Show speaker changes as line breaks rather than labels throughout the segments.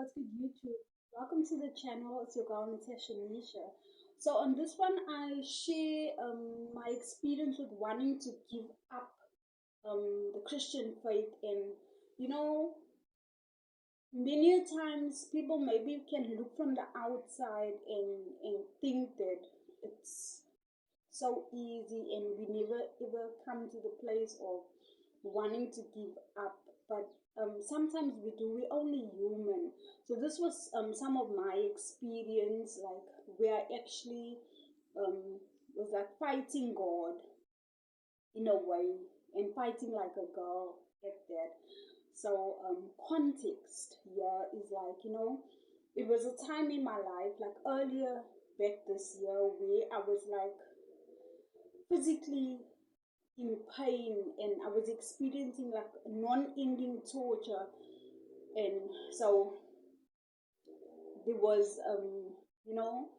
what's good YouTube? Welcome to the channel. It's your girl Natasha Nisha. So on this one, I share my experience with wanting to give up the Christian faith, and you know, many times people maybe can look from the outside and think that it's so easy, and we never ever come to the place of wanting to give up. But sometimes we do. We're only human. So this was some of my experience, like where I actually was like fighting God in a way, and fighting like a girl at that. So context here is like, it was a time in my life, like earlier back this year, where I was like physically in pain, and I was experiencing like non-ending torture. And so there was you know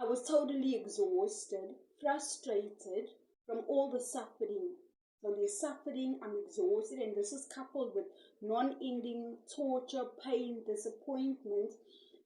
I was totally exhausted, frustrated from all the suffering. So there's suffering, I'm exhausted, and this is coupled with non-ending torture, pain, disappointment,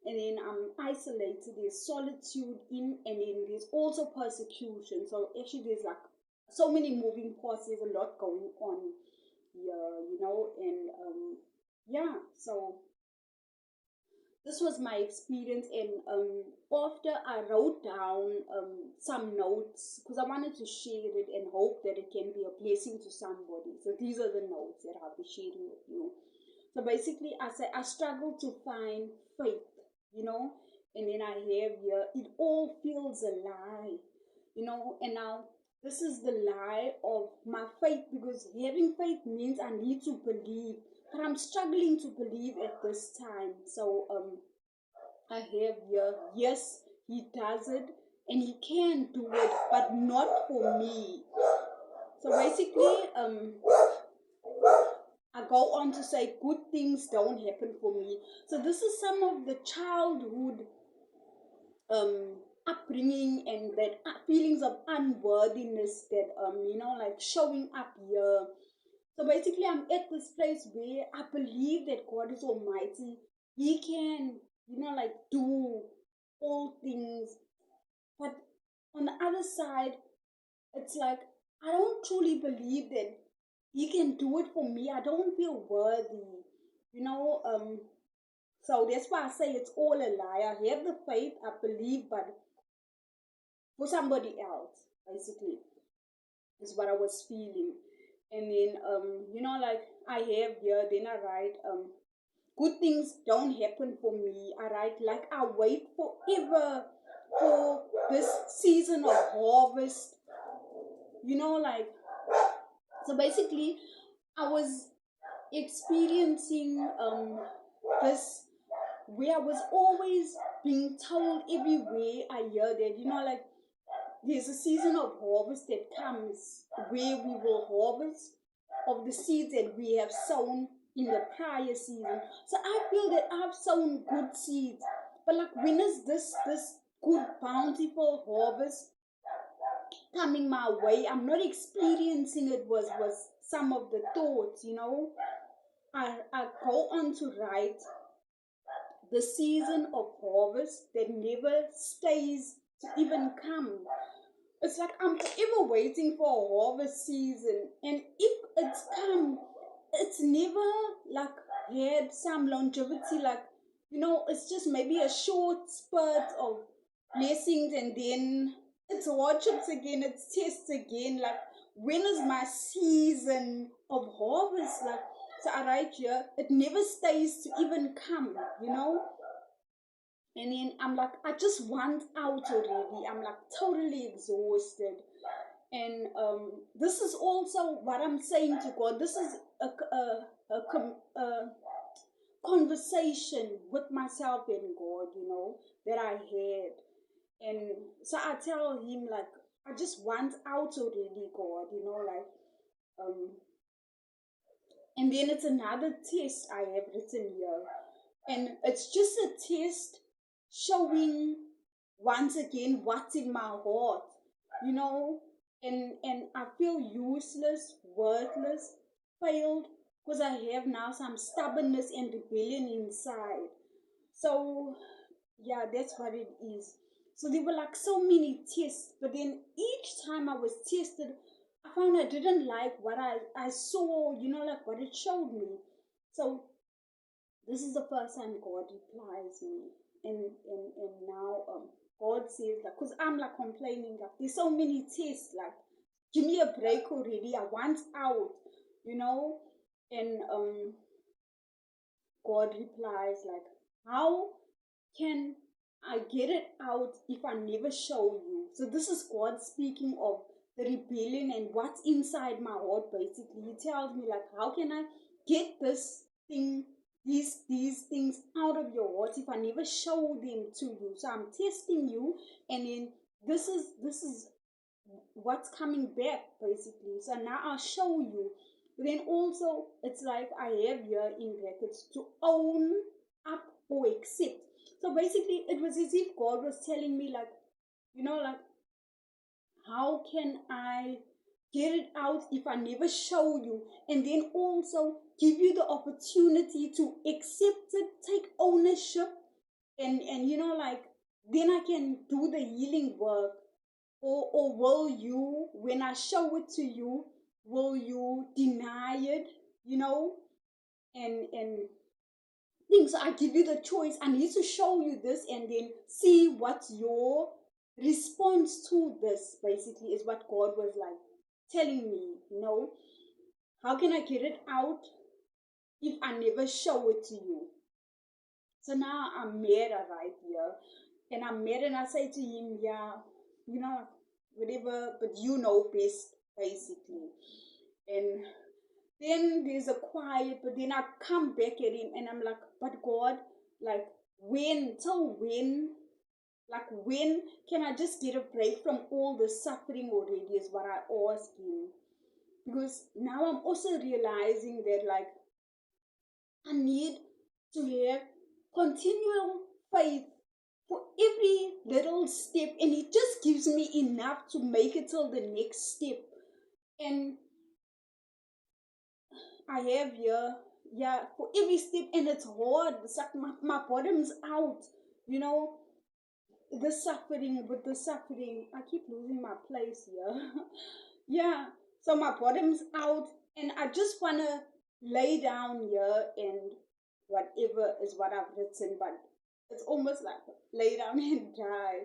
and then I'm isolated. There's solitude in, and then there's also persecution. So actually, there's like so many moving parts. There's a lot going on here, and yeah. So this was my experience, and after I wrote down some notes because I wanted to share it and hope that it can be a blessing to somebody. So these are the notes that I'll be sharing with you. So basically, I say I struggle to find faith, and then I have here, it all feels a lie, and now this is the lie of my faith, because having faith means I need to believe, but I'm struggling to believe at this time. So I have here, yes, he does it and he can do it, but not for me. So basically, I go on to say good things don't happen for me. So this is some of the childhood upbringing, and that feelings of unworthiness that like showing up here. So basically, I'm at this place where I believe that God is almighty. He can, like do all things. But on the other side, it's like I don't truly believe that he can do it for me. I don't feel worthy, you know. So that's why I say it's all a lie. I have the faith, I believe, but for somebody else, basically, is what I was feeling. And then like I have here, then I write good things don't happen for me. I write like I wait forever for this season of harvest, like. So basically, I was experiencing this, where I was always being told everywhere I hear that, like there's a season of harvest that comes, where we will harvest of the seeds that we have sown in the prior season. So I feel that I've sown good seeds, but like, when is this good bountiful harvest coming my way? I'm not experiencing it. Was some of the thoughts, I go on to write the season of harvest that never stays to even come. It's like I'm ever waiting for a harvest season, and if it's come, it's never like had some longevity. Like, it's just maybe a short spurt of blessings, and then it's hardships again, it's tests again. Like, when is my season of harvest? Like, so I write here, it never stays to even come. And then I'm like, I just want out already. I'm like totally exhausted. And this is also what I'm saying to God. This is a conversation with myself and God, that I had. And so I tell him, like, I just want out already, God, like, and then it's another test I have written here. And it's just a test showing once again what's in my heart, and I feel useless, worthless, failed, because I have now some stubbornness and rebellion inside. So yeah, that's what it is. So there were like so many tests, but then each time I was tested, I found I didn't like what I saw, like what it showed me. So this is the first time God replies me, and now God says like, cause I'm like complaining like there's so many tests, like give me a break already. I want out, you know, and God replies like, how can I get it out if I never show you? So this is God speaking of the rebellion and what's inside my heart basically. He tells me like, how can I get this thing, these things out of your heart if I never show them to you? So I'm testing you, and then this is what's coming back basically. So now I'll show you. But then also it's like I have here in brackets to own up or accept. So basically it was as if God was telling me like, like how can I get it out if I never show you? And then also give you the opportunity to accept it, take ownership, and like then I can do the healing work. Or will you, when I show it to you, will you deny it, and things. So I give you the choice. I need to show you this and then see what's your response to this, basically, is what God was like telling me, how can I get it out if I never show it to you? So now I'm mad right here. And I'm mad and I say to him, yeah, whatever, but you know best, basically. And then there's a quiet, but then I come back at him and I'm like, but God, like, when, till when? Like, when can I just get a break from all the suffering already, is what I ask him. Because now I'm also realizing that, like, I need to have continual faith for every little step, and it just gives me enough to make it till the next step. And I have here, yeah, for every step, and it's hard. It's like my bottom's out, you know. With the suffering, I keep losing my place here. Yeah, so my bottom's out, and I just wanna lay down here and whatever is what I've written, but it's almost like lay down and die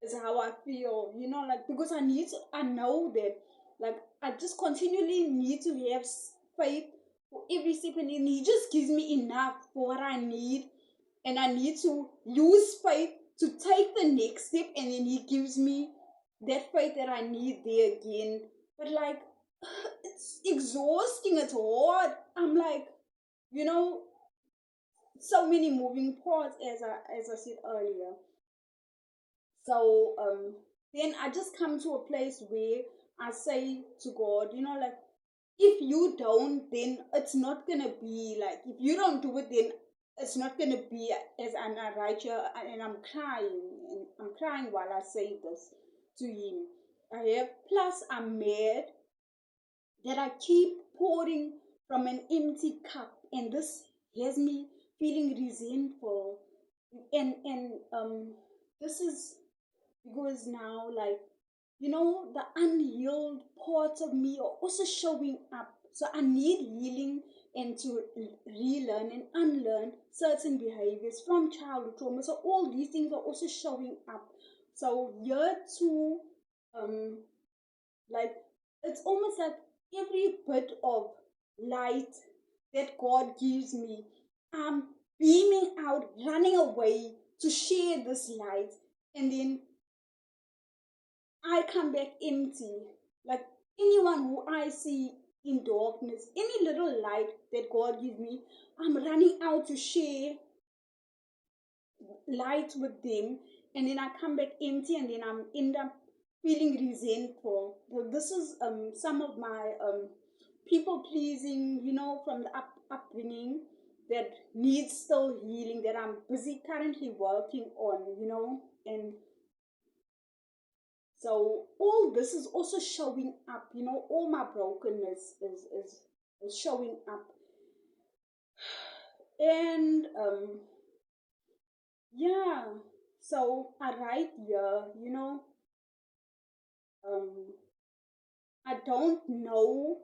is how I feel, like, because I know that, like, I just continually need to have faith for every step, and he just gives me enough for what I need, and I need to use faith to take the next step, and then he gives me that faith that I need there again. But like, it's exhausting, it's hard. I'm like, you know, so many moving parts, as I said earlier. So then I just come to a place where I say to God, like, if you don't, then it's not gonna be like, if you don't do it, then it's not gonna be as I write here, and I'm crying while I say this to him. I'm mad that I keep pouring from an empty cup, and this has me feeling resentful, and this is because now, like, the unhealed parts of me are also showing up. So I need healing and to relearn and unlearn certain behaviors from childhood trauma. So all these things are also showing up. So year two, um, like, it's almost like every bit of light that God gives me, I'm beaming out, running away to share this light, and then I come back empty. Like, anyone who I see in darkness, any little light that God gives me, I'm running out to share light with them, and then I come back empty, and then I'm end up feeling resentful. So this is some of my people pleasing, from the upbringing, that needs still healing, that I'm busy currently working on, and so all this is also showing up, all my brokenness is showing up. And Yeah. So I write here, um, I don't know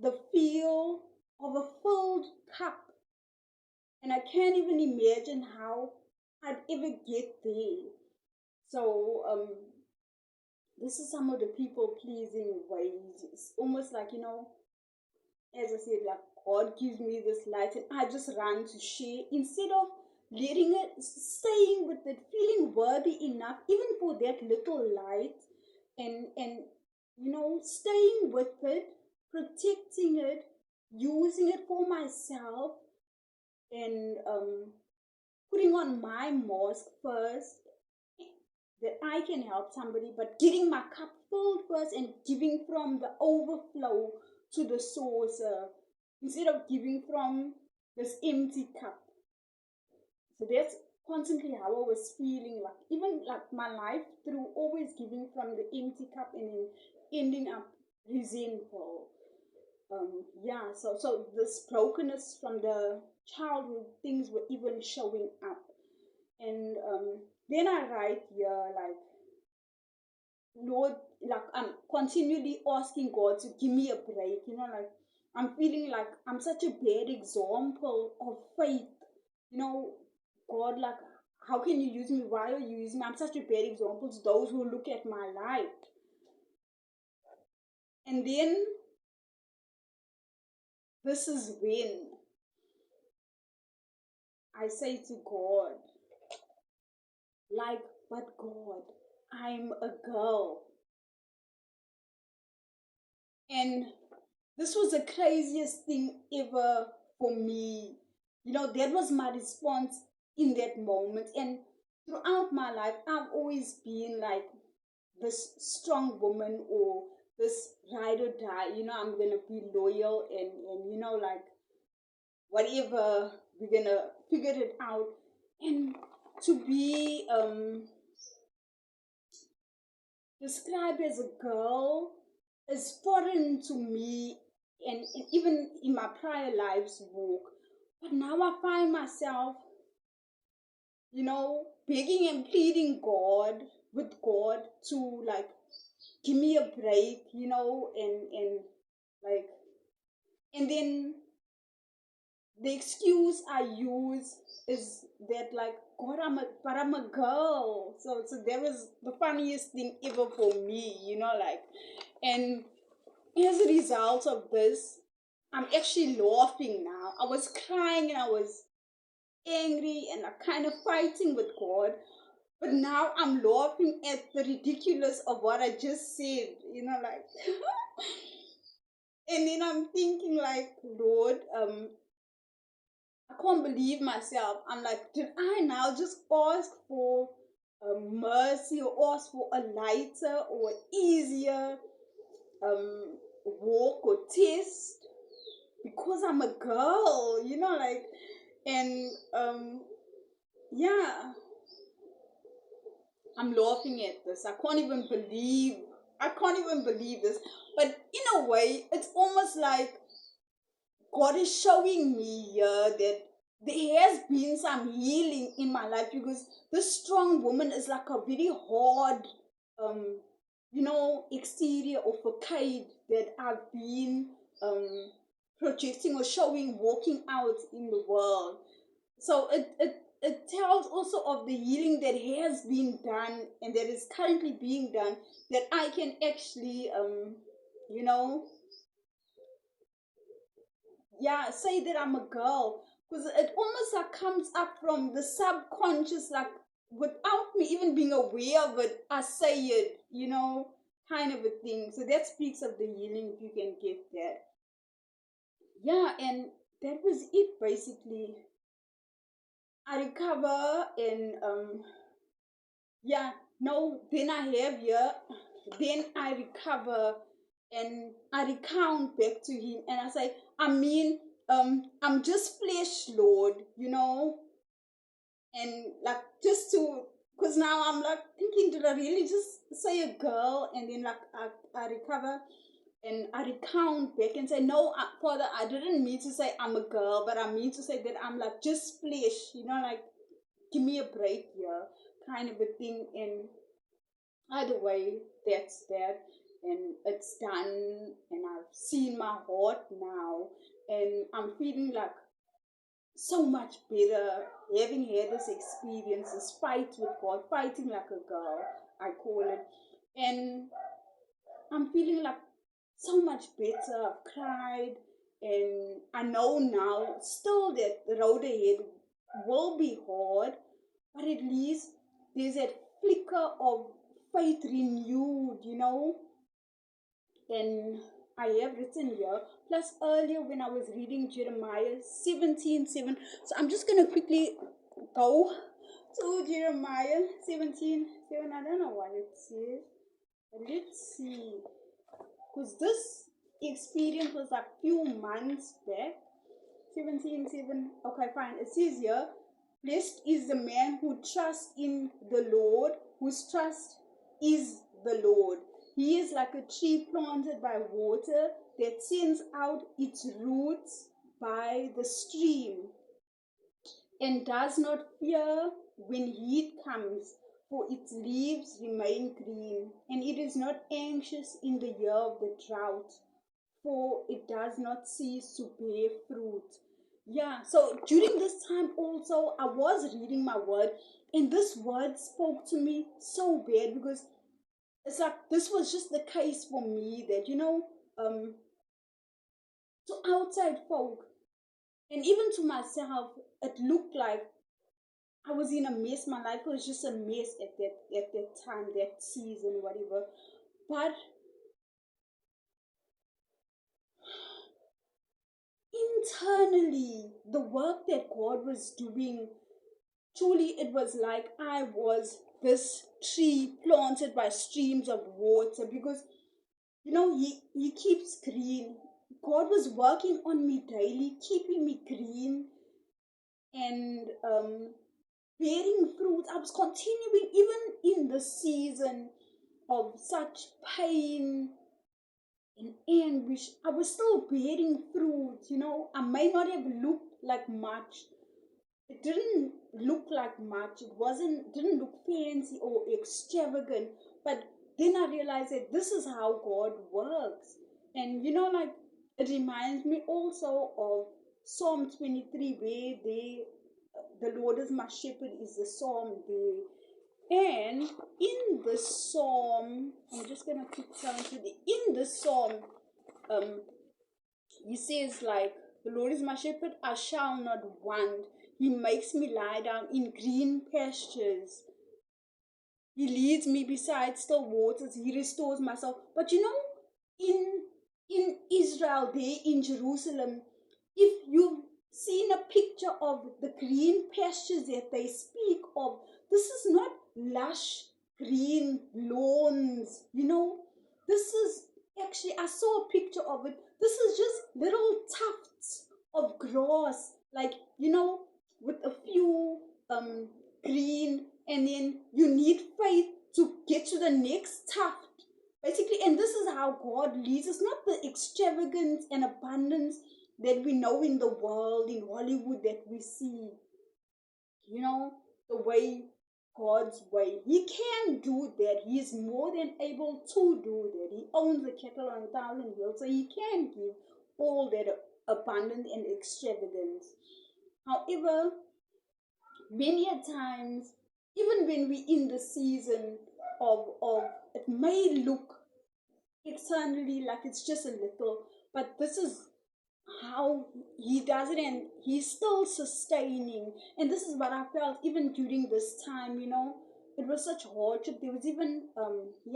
the feel of a filled cup, and I can't even imagine how I'd ever get there. So, this is some of the people pleasing ways. It's almost like, as I said, like God gives me this light and I just run to share instead of letting it, staying with it, feeling worthy enough, even for that little light, and staying with it, protecting it, using it for myself, and putting on my mask first that I can help somebody, but getting my cup filled first and giving from the overflow to the source instead of giving from this empty cup. So that's constantly how I was feeling, like even like my life through always giving from the empty cup and then ending up resentful. Yeah, so this brokenness from the childhood things were even showing up. And then I write here like, Lord, like I'm continually asking God to give me a break, like I'm feeling like I'm such a bad example of faith, you know, God, like, how can you use me? Why are you using me? I'm such a bad example to those who look at my life. And then this is when I say to God, like, but God, I'm a girl. And this was the craziest thing ever for me. That was my response in that moment. And throughout my life, I've always been like this strong woman or this ride or die. I'm going to be loyal and, like whatever, we're going to figure it out. And to be described as a girl is foreign to me and even in my prior lives walk. But now I find myself, begging and pleading with God to like give me a break, and like, and then the excuse I use is that like, God, I'm a girl. So that was the funniest thing ever for me, like, and as a result of this, I'm actually laughing now. I was crying and I was angry and like kind of fighting with God. But now I'm laughing at the ridiculous of what I just said, like, and then I'm thinking like, Lord, I can't believe myself. I'm like, did I now just ask for mercy or ask for a lighter or easier walk or test because I'm a girl, like, and yeah, I'm laughing at this. I can't even believe this. But in a way, it's almost like God is showing me here that there has been some healing in my life because this strong woman is like a very hard, um, exterior or facade that I've been projecting or showing, walking out in the world. So it tells also of the healing that has been done and that is currently being done, that I can actually, you know, yeah, say that I'm a girl, because it almost like comes up from the subconscious, like without me even being aware of it, I say it, kind of a thing. So that speaks of the healing, if you can get that. Yeah, and that was it basically. I recover and yeah, no, then I have here, then I recover and I recount back to him and I say, I'm just flesh, Lord, and like just to, because now I'm like thinking, did I really just say a girl? And then like I recover And I recount back and say, no, Father, I didn't mean to say I'm a girl, but I mean to say that I'm like just flesh, like give me a break here, kind of a thing. And either way, that's that. And it's done, and I've seen my heart now, and I'm feeling like so much better having had this experience, this fight with God, fighting like a girl, I call it. And I'm feeling like so much better. I've cried, and I know now still that the road ahead will be hard, but at least there's that flicker of faith renewed. And I have written here. Plus, earlier when I was reading Jeremiah 17:7, so I'm just going to quickly go to Jeremiah 17:7. I don't know what it says, but let's see. Because this experience was a few months back. 17:7. Okay, fine. It says here, blessed is the man who trusts in the Lord, whose trust is the Lord. He is like a tree planted by water that sends out its roots by the stream and does not fear when heat comes, for its leaves remain green, and it is not anxious in the year of the drought, for it does not cease to bear fruit. Yeah, so during this time also, I was reading my word, and this word spoke to me so bad because it's like this was just the case for me that, to outside folk and even to myself, it looked like I was in a mess. My life was just a mess at that time, that season, whatever. But internally, the work that God was doing, truly it was like I was this tree planted by streams of water because he keeps green. God was working on me daily, keeping me green and bearing fruit. I was continuing even in the season of such pain and anguish. I was still bearing fruit. I may not have looked like much. It didn't look like much. Didn't look fancy or extravagant. But then I realized that this is how God works. And like it reminds me also of Psalm 23, where the Lord is my shepherd is the psalm there. And in the psalm, I'm just gonna keep turning to in the psalm, he says like, the Lord is my shepherd, I shall not want. He makes me lie down in green pastures. He leads me beside still waters. He restores my soul. But in Israel, there in Jerusalem, if you've seen a picture of the green pastures that they speak of, this is not lush green lawns. This is actually, I saw a picture of it. This is just little tufts of grass, like with a few green, and then you need faith to get to the next tuft, basically. And this is how God leads us, not the extravagance and abundance that we know in the world, in Hollywood, that we see. The way, God's way. He can do that. He is more than able to do that. He owns the cattle on 1,000 hills, so he can give all that abundance and extravagance. However, many a times, even when we in the season of it may look externally like it's just a little, but this is how he does it, and he's still sustaining. And this is what I felt even during this time. It was such hardship. There was even it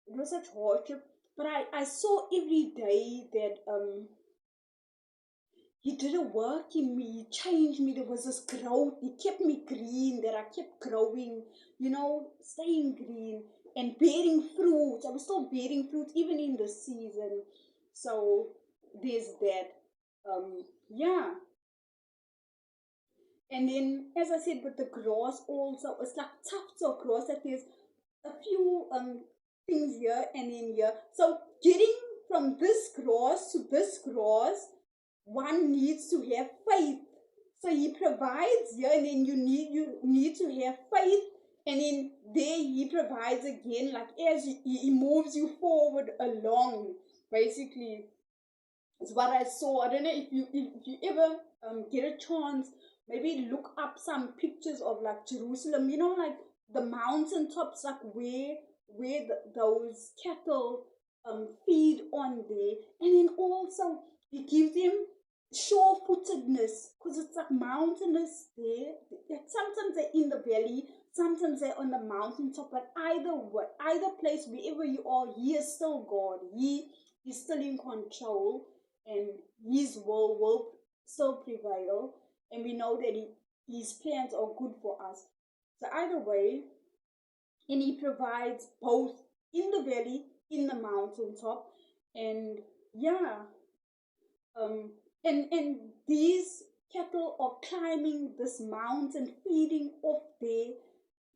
was such hardship, but I saw every day that he did a work in me. He changed me. There was this growth. He kept me green, that I kept growing, staying green and bearing fruit. I was still bearing fruit even in the season. So there's that. Yeah. And then, as I said, with the grass also, it's like tufts of grass that there's a few things here and in here. So getting from this cross to this cross, one needs to have faith. So he provides here, and then you need to have faith, and then there he provides again, like as he moves you forward along. Basically, it's what I saw. I don't know if you ever get a chance, maybe look up some pictures of like Jerusalem. You know, like the mountain tops, like where those cattle feed on there, and then also he gives them sure-footedness, because it's like mountainous there. Like sometimes they're in the valley, sometimes they're on the mountaintop, but either place, wherever you are, he is still God. He is still in control, and his will still prevail, and we know that his plans are good for us. So either way, and he provides both in the valley, in the mountaintop, and yeah, um, and these cattle are climbing this mountain, feeding off there.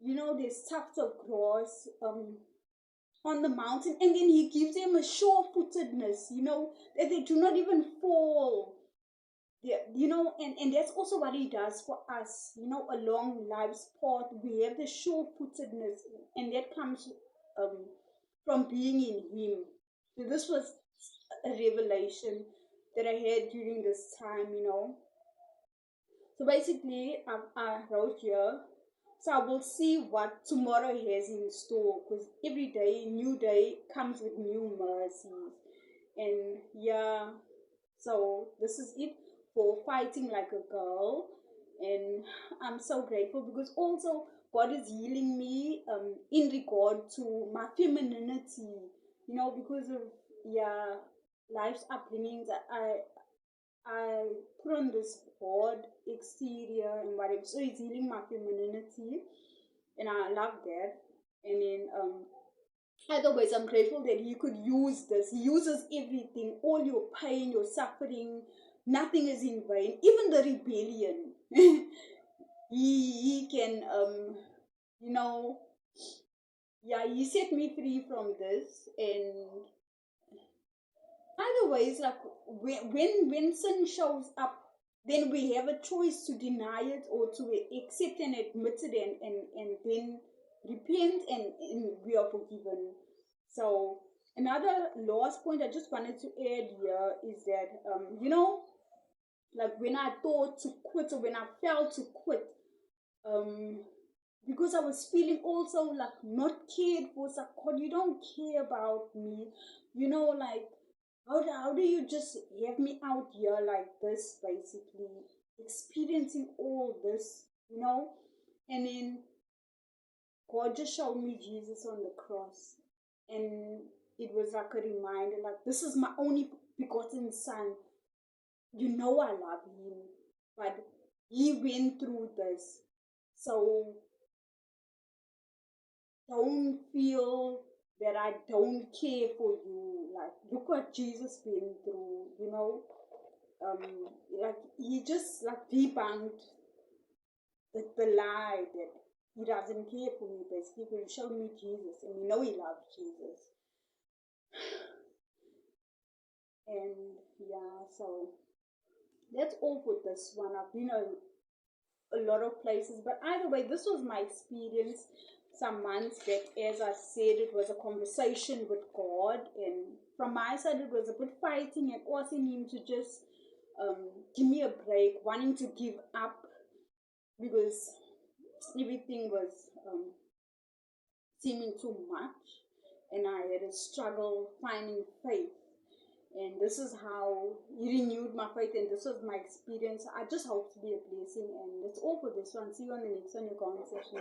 You know, there's tufts of grass on the mountain, and then he gives them a sure-footedness. You know, that they do not even fall. Yeah, you know, and that's also what he does for us. You know, along life's path, we have the sure-footedness, and that comes um, from being in him. So this was a revelation that I had during this time, you know. So basically, I wrote here, so I will see what tomorrow has in store, because every day, new day comes with new mercies. And yeah, so this is it for fighting like a girl. And I'm so grateful, because also God is healing me in regard to my femininity, you know, because of yeah, life's upbringings. I put on this hard exterior and whatever, so it's healing my femininity, and I love that. And then otherwise, I'm grateful that he could use this. He uses everything, all your pain, your suffering, nothing is in vain, even the rebellion. he can you know, yeah, he set me free from this. And either ways, like when sin shows up, then we have a choice to deny it or to accept and admit it, and then repent, and we are forgiven. So another last point I just wanted to add here is that you know, like when I thought to quit, or when I felt to quit, um because I was feeling also like not cared for. So God, you don't care about me, you know, like how do you just have me out here like this, basically experiencing all this, you know? And then God just showed me Jesus on the cross, and it was like a reminder, like this is my only begotten son. You know I love him, but he went through this. So don't feel that I don't care for you. Like, look what Jesus went through, you know. Like he just like debunked the lie that he doesn't care for me. Basically, he showed me Jesus, and we know he loved Jesus. And yeah, so that's all for this one. I've been a lot of places, but either way, this was my experience some months back. As I said, it was a conversation with God, and from my side it was a bit fighting and asking him to just give me a break, wanting to give up, because everything was seeming too much, and I had a struggle finding faith. And this is how he renewed my faith, and this was my experience. I just hope to be a blessing, and that's all for this one. See you on the next one. Your comment section.